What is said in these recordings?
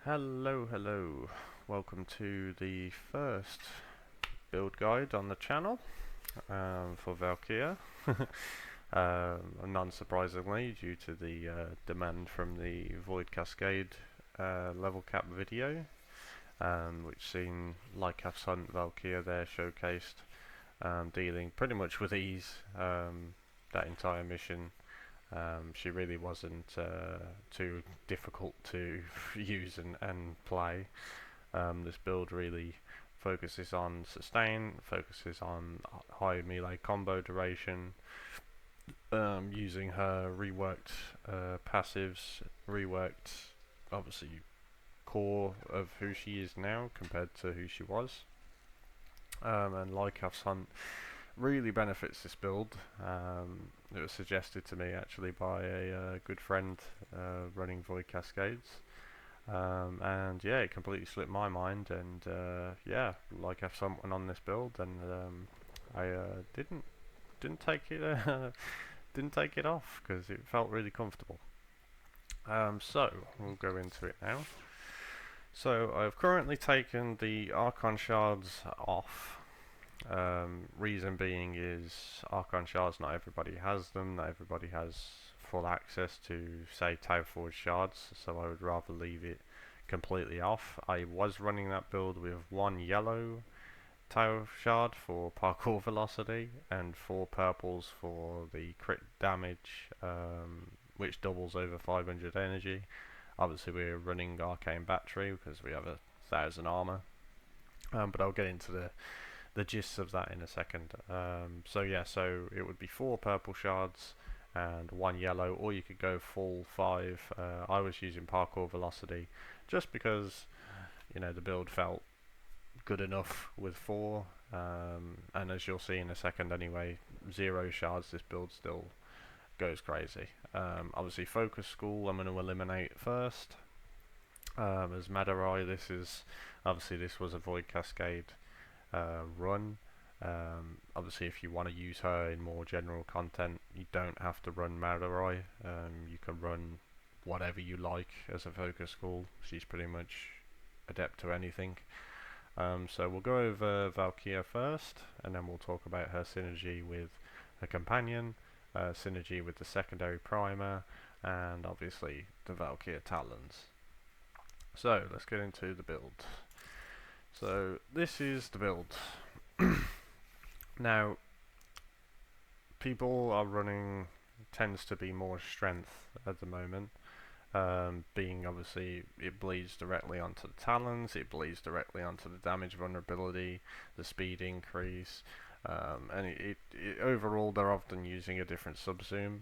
Hello, welcome to the first build guide on the channel for Valkyr. Non-surprisingly, due to the demand from the Void Cascade level cap video, which seen Lycath's Hunt Valkyr there showcased, dealing pretty much with ease that entire mission. She really wasn't too difficult to use and play. This build really focuses on sustain, focuses on high melee combo duration, using her reworked passives, reworked obviously core of who she is now compared to who she was. And Lycath's Hunt really benefits this build. It was suggested to me actually by a good friend running Void Cascades, and yeah, it completely slipped my mind. And yeah, like I've someone on this build, and I didn't take it didn't take it off because it felt really comfortable. So we'll go into it now. So I've currently taken the Archon shards off. Reason being is Archon shards, not everybody has them, not everybody has full access to, say, Tau Forge shards, so I would rather leave it completely off. I was running that build with one yellow Tau shard for parkour velocity and 4 purples for the crit damage, which doubles over 500 energy. Obviously we're running Arcane Battery because we have 1000 armor, but I'll get into the gist of that in a second. So yeah, so it would be 4 purple shards and 1 yellow, or you could go full 5. I was using parkour velocity just because, you know, the build felt good enough with 4, and as you'll see in a second anyway, 0 shards, this build still goes crazy. Obviously focus school I'm going to eliminate first. As Madarai, this was a Void Cascade run. Obviously if you want to use her in more general content, you don't have to run Madarai. You can run whatever you like as a focus school. She's pretty much adept to anything. So we'll go over Valkyr first, and then we'll talk about her synergy with her companion, synergy with the secondary primer, and obviously the Valkyr talons. So let's get into the build. So this is the build. Now, people are running, tends to be more strength at the moment, being obviously it bleeds directly onto the talons, it bleeds directly onto the damage vulnerability, the speed increase, and overall they're often using a different subzoom.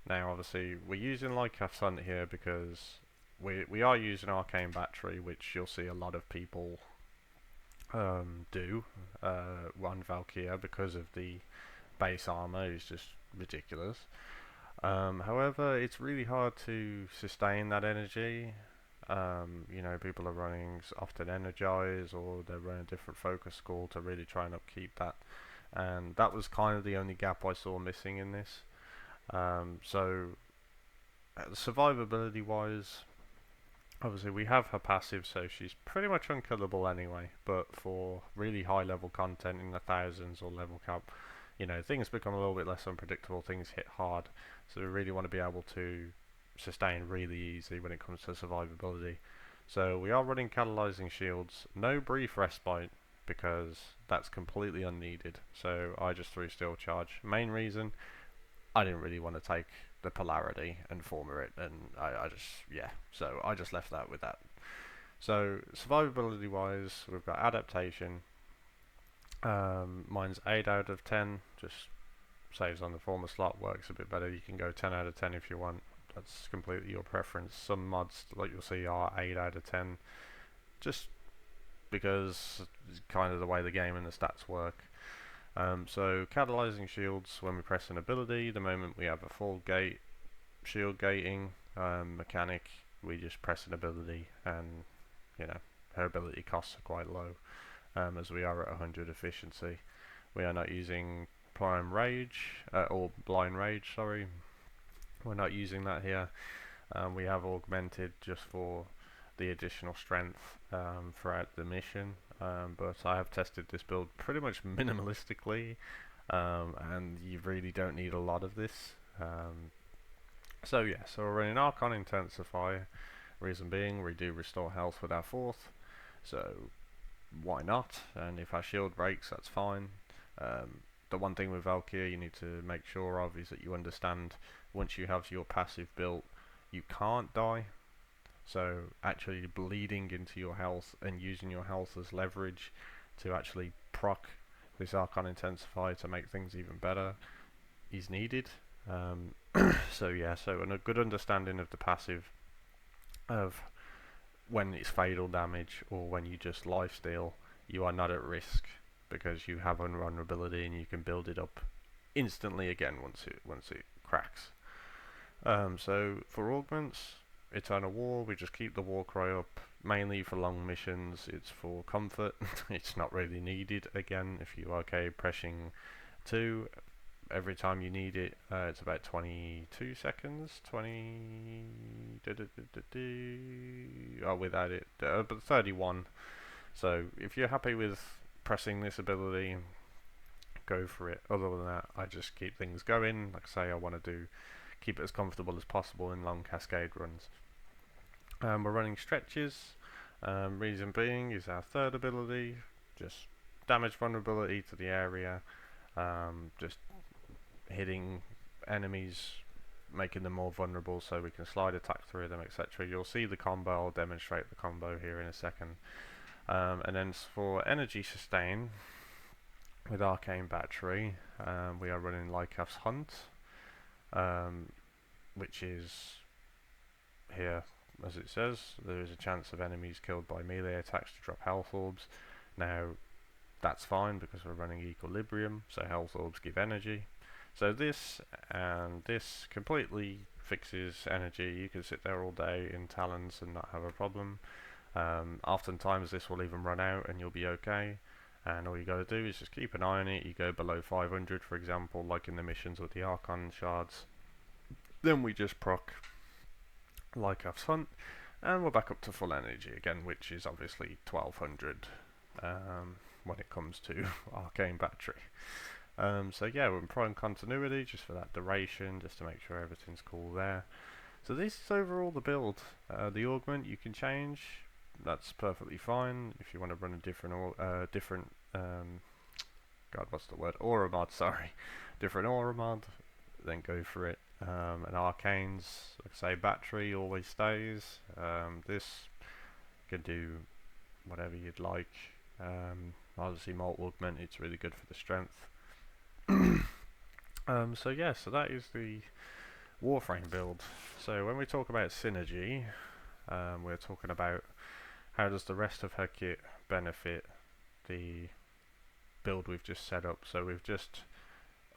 Now obviously we're using Lycath's Hunt here because we are using Arcane Battery, which you'll see a lot of people do run Valkyr because of the base armor is just ridiculous. However, it's really hard to sustain that energy. You know, people are running often Energize, or they're running a different focus school to really try and upkeep that, and that was kind of the only gap I saw missing in this. So survivability wise, obviously we have her passive, so she's pretty much unkillable anyway, but for really high level content in the thousands or level cap, you know, things become a little bit less unpredictable, things hit hard, so we really want to be able to sustain really easy when it comes to survivability. So we are running catalyzing shields, no brief respite because that's completely unneeded, so I just threw steel charge. Main reason, I didn't really want to take the polarity and former it, and so I just left that with that. So survivability wise, we've got adaptation. Mine's 8 out of 10, just saves on the former slot, works a bit better. You can go 10 out of 10 if you want, that's completely your preference. Some mods, like you'll see, are 8 out of 10, just because it's kind of the way the game and the stats work. So catalyzing shields, when we press an ability, the moment we have a full gate, shield gating mechanic, we just press an ability, and you know, her ability costs are quite low, as we are at 100 efficiency. We are not using prime rage, or blind rage, sorry. We're not using that here. We have augmented just for the additional strength throughout the mission, but I have tested this build pretty much minimalistically, and you really don't need a lot of this. So yeah, so we're running Archon Intensify. Reason being, we do restore health with our 4th, so why not? And if our shield breaks, that's fine. The one thing with Valkyr you need to make sure of is that you understand once you have your passive built, you can't die. So actually bleeding into your health and using your health as leverage to actually proc this Archon Intensify to make things even better is needed. So yeah, so a good understanding of the passive of when it's fatal damage or when you just lifesteal, you are not at risk because you have invulnerability and you can build it up instantly again once it cracks. So for augments, Eternal War, we just keep the war cry up mainly for long missions. It's for comfort. It's not really needed again if you are okay pressing 2 every time you need it. It's about 22 seconds, without it, but 31. So if you're happy with pressing this ability, go for it. Other than that, I just keep things going. Like I say, I want to keep it as comfortable as possible in long cascade runs. We're running stretches. Reason being is our 3rd ability, just damage vulnerability to the area, just hitting enemies, making them more vulnerable so we can slide attack through them, etc. You'll see the combo, I'll demonstrate the combo here in a second. And then for energy sustain, with Arcane Battery, we are running Lycath's Hunt, which is here, as it says, there is a chance of enemies killed by melee attacks to drop health orbs. Now, that's fine because we're running Equilibrium, so health orbs give energy. So this and this completely fixes energy. You can sit there all day in Talons and not have a problem. Oftentimes this will even run out and you'll be okay. And all you gotta do is just keep an eye on it. You go below 500, for example, like in the missions with the Archon shards. Then we just proc Lycath's Hunt, and we're back up to full energy again, which is obviously 1200 when it comes to Arcane Battery. So yeah, we're in prime continuity just for that duration, just to make sure everything's cool there. So this is overall the build. The augment you can change, that's perfectly fine. If you want to run a different aura mod, sorry, different aura mod, then go for it. And arcanes, like I say, battery always stays. This can do whatever you'd like. Obviously Molt augment, it's really good for the strength. So yeah, so that is the Warframe build. So when we talk about synergy, we're talking about how does the rest of her kit benefit the build we've just set up. So we've just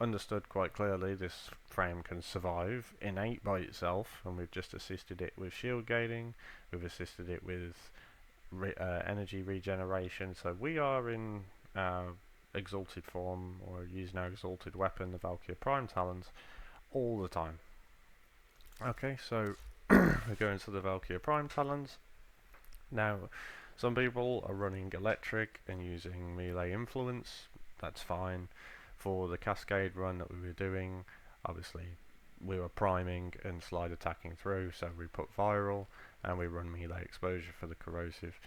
understood quite clearly this frame can survive innate by itself, and we've just assisted it with shield gating, we've assisted it with energy regeneration. So we are in Exalted form, or using our Exalted weapon, the Valkyr Prime Talons, all the time. Okay, so we go into the Valkyr Prime Talons. Now, some people are running electric and using melee influence, that's fine. For the cascade run that we were doing, obviously we were priming and slide attacking through, so we put viral and we run melee exposure for the corrosive.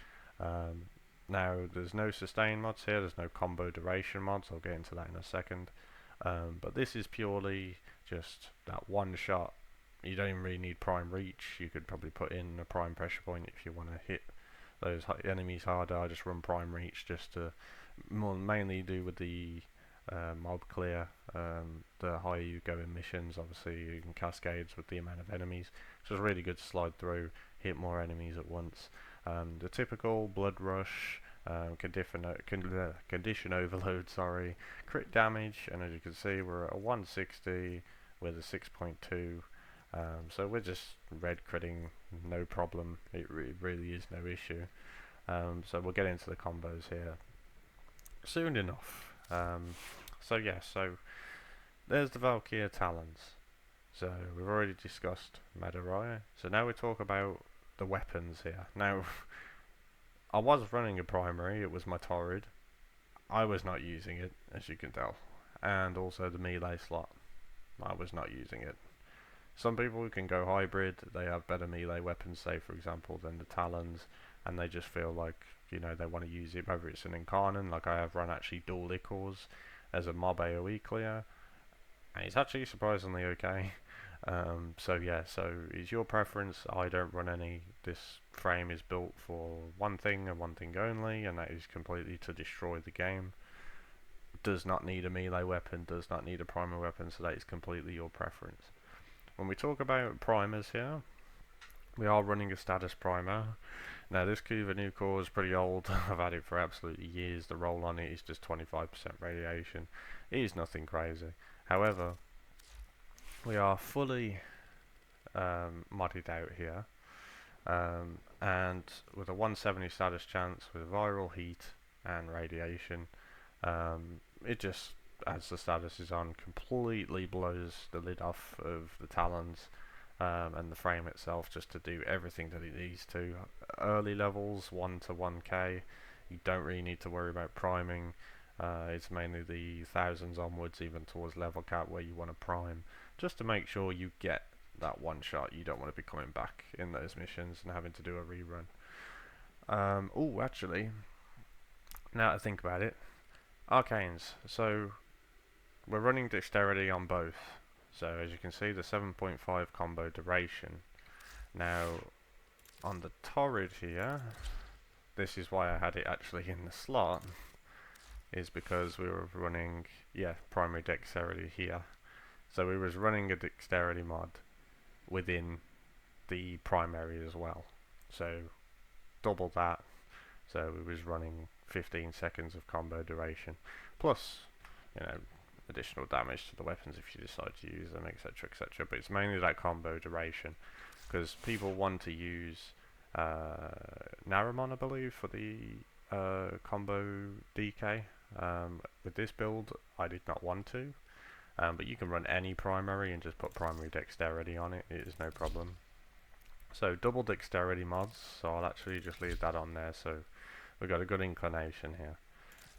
Now there's no sustain mods here, there's no combo duration mods, I'll get into that in a second. But this is purely just that one shot. You don't even really need prime reach. You could probably put in a prime pressure point if you want to hit those enemies harder. I just run prime reach just to mainly do with the mob clear. The higher you go in missions, obviously you can cascades with the amount of enemies, so it's really good to slide through, hit more enemies at once. The typical blood rush, condition overload, sorry, crit damage, and as you can see we're at a 160 with a 6.2. So we're just red critting, no problem. It really is no issue. So we'll get into the combos here soon enough. So yeah, so there's the Valkyr Talons. So we've already discussed Madurai. So now we talk about the weapons here. Now, I was running a primary, it was my Torrid. I was not using it, as you can tell. And also the melee slot, I was not using it. Some people can go hybrid, they have better melee weapons, say for example, than the Talons, and they just feel like, you know, they want to use it, whether it's an Incarnon, like I have run actually dual Lycors as a mob AoE clear, and it's actually surprisingly okay. So yeah, so it's your preference. I don't run any. This frame is built for one thing and one thing only, and that is completely to destroy the game. Does not need a melee weapon, does not need a primer weapon, so that is completely your preference. When we talk about primers here, we are running a status primer. Now this Kuva new core is pretty old. I've had it for absolutely years. The roll on it is just 25% radiation. It is nothing crazy. However, we are fully modded out here, and with a 170 status chance with viral heat and radiation, it just, as the status is on, completely blows the lid off of the Talons and the frame itself, just to do everything that it needs to. Early levels 1 to 1k, you don't really need to worry about priming. It's mainly the thousands onwards, even towards level cap, where you want to prime, just to make sure you get that one shot. You don't want to be coming back in those missions and having to do a rerun. Oh, actually, now that I think about it, Arcanes. So we're running dexterity on both. So as you can see, the 7.5 combo duration. Now on the Torrid here, this is why I had it actually in the slot, is because we were running, yeah, primary dexterity here. So we was running a dexterity mod within the primary as well. So double that. So we was running 15 seconds of combo duration, plus, you know, additional damage to the weapons if you decide to use them, etc, etc. But it's mainly that combo duration, because people want to use Naramon, I believe, for the combo DK. With this build, I did not want to, but you can run any primary and just put primary dexterity on it. It is no problem. So double dexterity mods, so I'll actually just leave that on there, so we've got a good inclination here.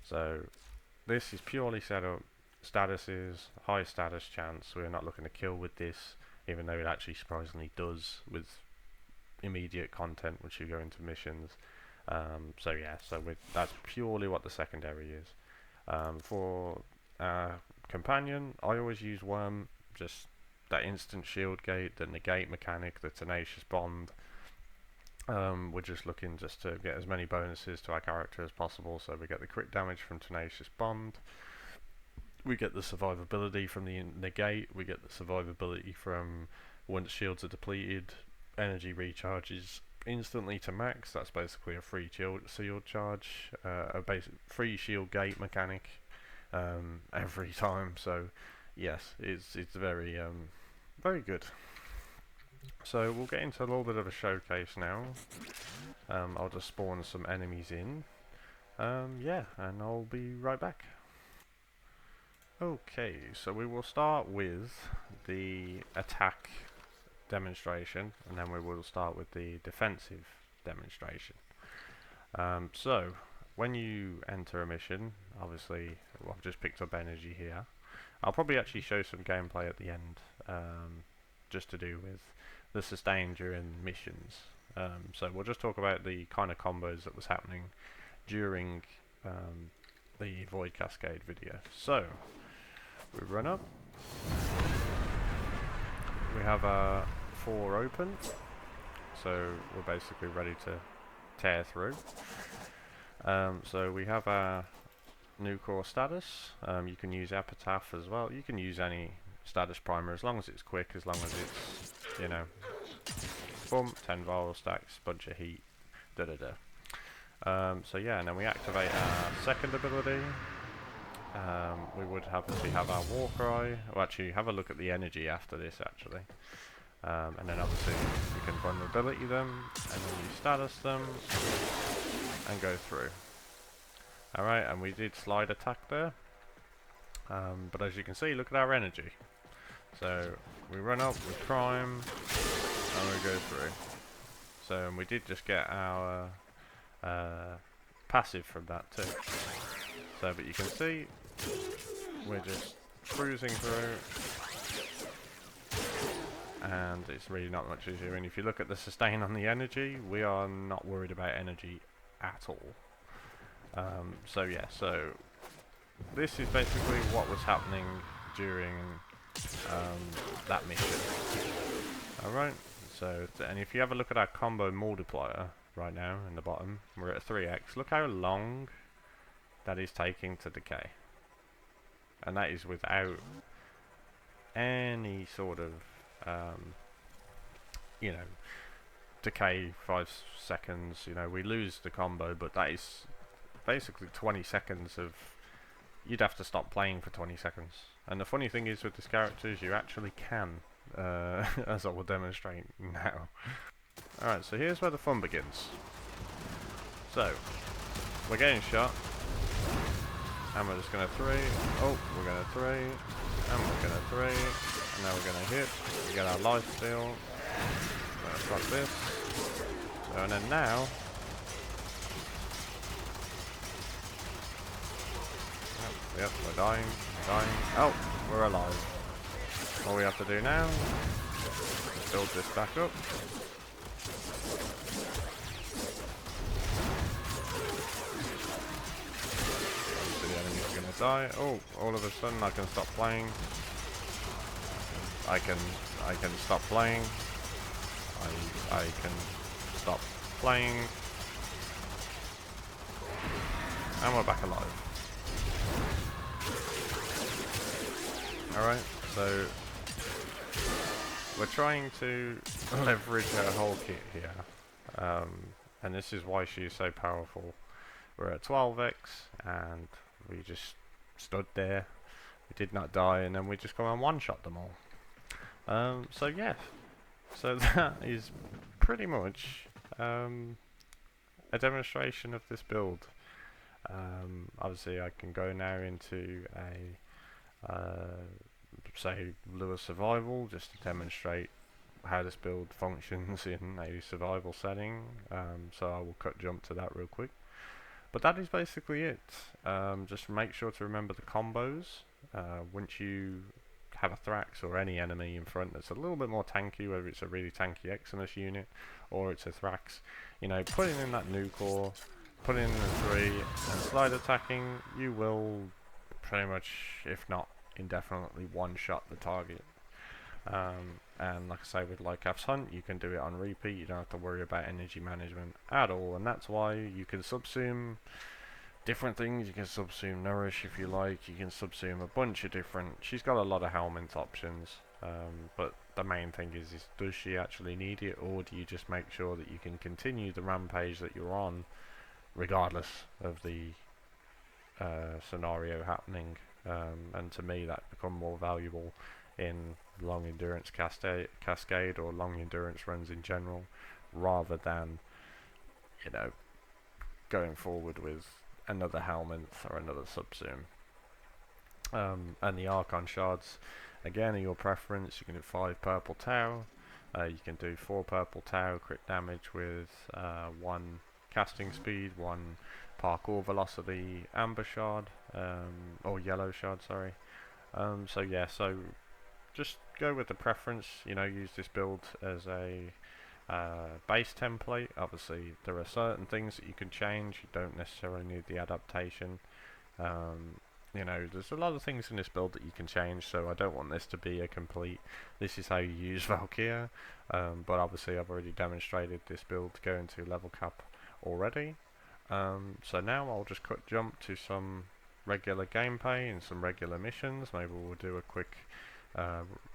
So this is purely set up statuses, high status chance. We're not looking to kill with this, even though it actually surprisingly does with immediate content once you go into missions. So yeah, so that's purely what the secondary is. For companion, I always use Worm, just that instant shield gate, the negate mechanic, the tenacious bond. We're just looking just to get as many bonuses to our character as possible. So we get the crit damage from tenacious bond, we get the survivability from the negate, we get the survivability from once shields are depleted, energy recharges instantly to max. That's basically a free shield charge, a basic free shield gate mechanic every time. So yes, it's very very good. So we'll get into a little bit of a showcase now. I'll just spawn some enemies in. Yeah, and I'll be right back. Okay, so we will start with the attack demonstration, and then we will start with the defensive demonstration. So when you enter a mission, obviously, well, I've just picked up energy here. I'll probably actually show some gameplay at the end, just to do with the sustain during missions. So we'll just talk about the kind of combos that was happening during the Void Cascade video. So we run up. We have our 4 open, so we're basically ready to tear through. So we have our new core status. You can use Epitaph as well. You can use any status primer as long as it's quick, as long as it's, you know, boom, 10 viral stacks, bunch of heat, da da da. So yeah, and then we activate our second ability. We would obviously have our war cry. We'll actually have a look at the energy after this actually. And then obviously you can vulnerability them, and then you status them, and go through. Alright, and we did slide attack there. But as you can see, look at our energy. So we run up, we prime, and we go through. So and we did just get our passive from that too. So but you can see we're just cruising through, and it's really not much issue. And if you look at the sustain on the energy, we are not worried about energy at all. So yeah, so this is basically what was happening during that mission. Alright, so and if you have a look at our combo multiplier right now in the bottom, we're at 3x. Look how long that is taking to decay. And that is without any sort of you know, decay 5 seconds. You know, we lose the combo, but that is basically 20 seconds of, you'd have to stop playing for 20 seconds. And the funny thing is with this character is you actually can, as I will demonstrate now. Alright, so here's where the fun begins. So, we're getting shot, and we're just going to 3, oh, we're going to 3, and we're going to 3, and now we're going to hit, we get our life steal, got this, so and then now, yep, we're dying, oh, we're alive. All we have to do now is build this back up. Obviously the enemy's gonna die. Oh, all of a sudden I can stop playing. I can stop playing. I can stop playing. And we're back alive. Alright, so we're trying to leverage her whole kit here, and this is why she's so powerful. We're at 12x, and we just stood there, we did not die, and then we just go and one-shot them all. So yeah, so that is pretty much a demonstration of this build. Obviously I can go now into a say Lure survival, just to demonstrate how this build functions in a survival setting, so I will jump to that real quick. But that is basically it. Just make sure to remember the combos. Once you have a Thrax or any enemy in front that's a little bit more tanky, whether it's a really tanky Eximus unit or it's a Thrax, you know, putting in that new core, putting in the 3 and slide attacking, you will pretty much, if not indefinitely, one-shot the target. And like I say, with Lycath's Hunt, you can do it on repeat. You don't have to worry about energy management at all, and that's why you can subsume different things. You can subsume Nourish if you like. You can subsume a bunch of different. She's got a lot of helmet options, but the main thing is does she actually need it, or do you just make sure that you can continue the rampage that you're on, regardless of the scenario happening? And to me, that become more valuable in long endurance cascade or long endurance runs in general, rather than, you know, going forward with another Helminth or another subsume. And the Archon shards, again, are your preference. You can do 5 purple Tau, you can do 4 purple Tau crit damage with 1 casting speed, 1 parkour velocity amber shard, or yellow shard, sorry. So yeah, so just go with the preference, you know, use this build as a base template. Obviously there are certain things that you can change, you don't necessarily need the adaptation. You know, there's a lot of things in this build that you can change, so I don't want this to be a complete, this is how you use Valkyr, but obviously I've already demonstrated this build going to level cap already. So now I'll just jump to some regular gameplay and some regular missions. Maybe we'll do a quick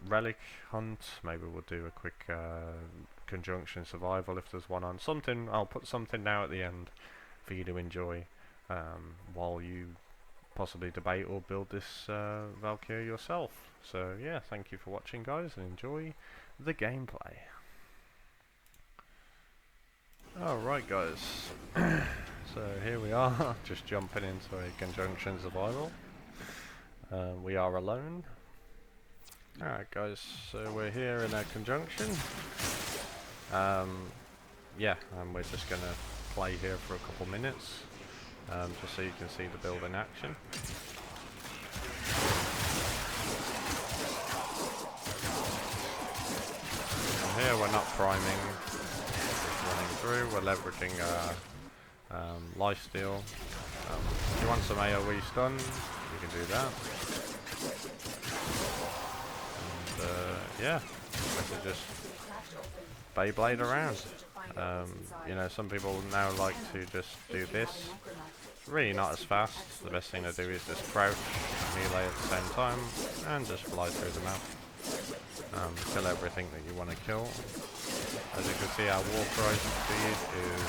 relic hunt, maybe we'll do a quick conjunction survival if there's one on. Something, I'll put something now at the end for you to enjoy while you possibly debate or build this Valkyr yourself. So yeah, thank you for watching guys, and enjoy the gameplay. Alright guys, so here we are, just jumping into a conjunction survival. We are alone. Alright guys, so we're here in our conjunction. yeah, we're just gonna play here for a couple minutes, just so you can see the build in action. And here we're not priming, just running through. We're leveraging lifesteal. If you want some AoE stun, you can do that. And yeah, to just Beyblade around. You know, some people now like to just do this. Really not as fast. The best thing to do is just crouch, melee at the same time, and just fly through the map. Kill everything that you want to kill. As you can see, our warp horizon speed is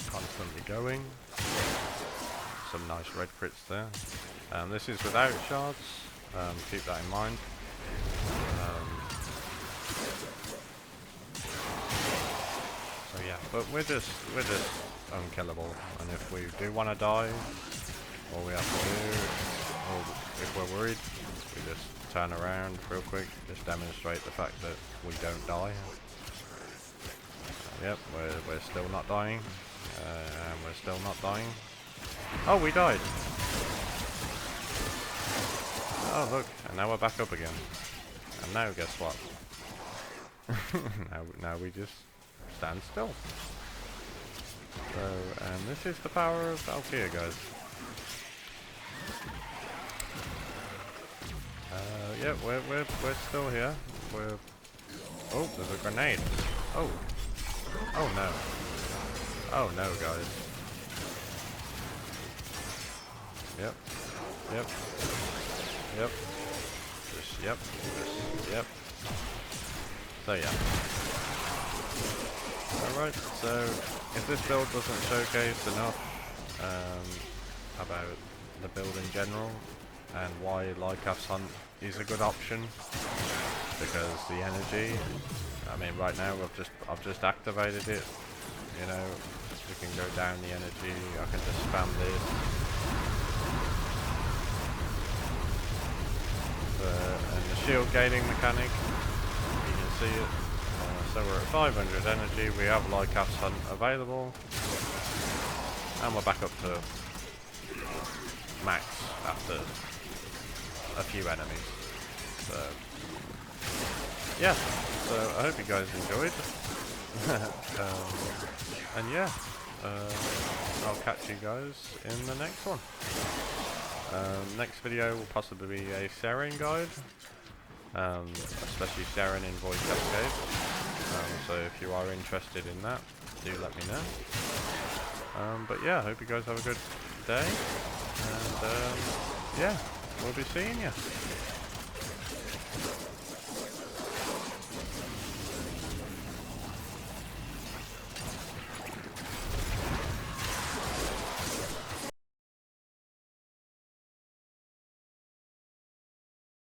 constantly going. Some nice red crits there. This is without shards. Keep that in mind. So yeah, but we're just unkillable, and if we do want to die, all we have to do, or if we're worried, we just turn around real quick, just demonstrate the fact that we don't die. Yep, we're still not dying, and we're still not dying. Oh, we died! Oh look, and now we're back up again. And now guess what? now we just stand still. So, this is the power of Valkyr, guys. Yeah, we're still here. Oh, there's a grenade. Oh no. Oh no, guys. Yep. So yeah. Alright, so if this build doesn't showcase enough about the build in general and why Lycath's Hunt is a good option, because the energy, I mean right now I've just activated it, you know, we can go down the energy, I can just spam this. And the shield gaining mechanic, you can see it. So we're at 500 energy, we have Lycath's Hunt available, and we're back up to max after a few enemies. So yeah, so I hope you guys enjoyed. And yeah, I'll catch you guys in the next one. Next video will possibly be a Seren guide, especially Seren in Void Cascade. So if you are interested in that, do let me know. But yeah, I hope you guys have a good day, and yeah, we'll be seeing you.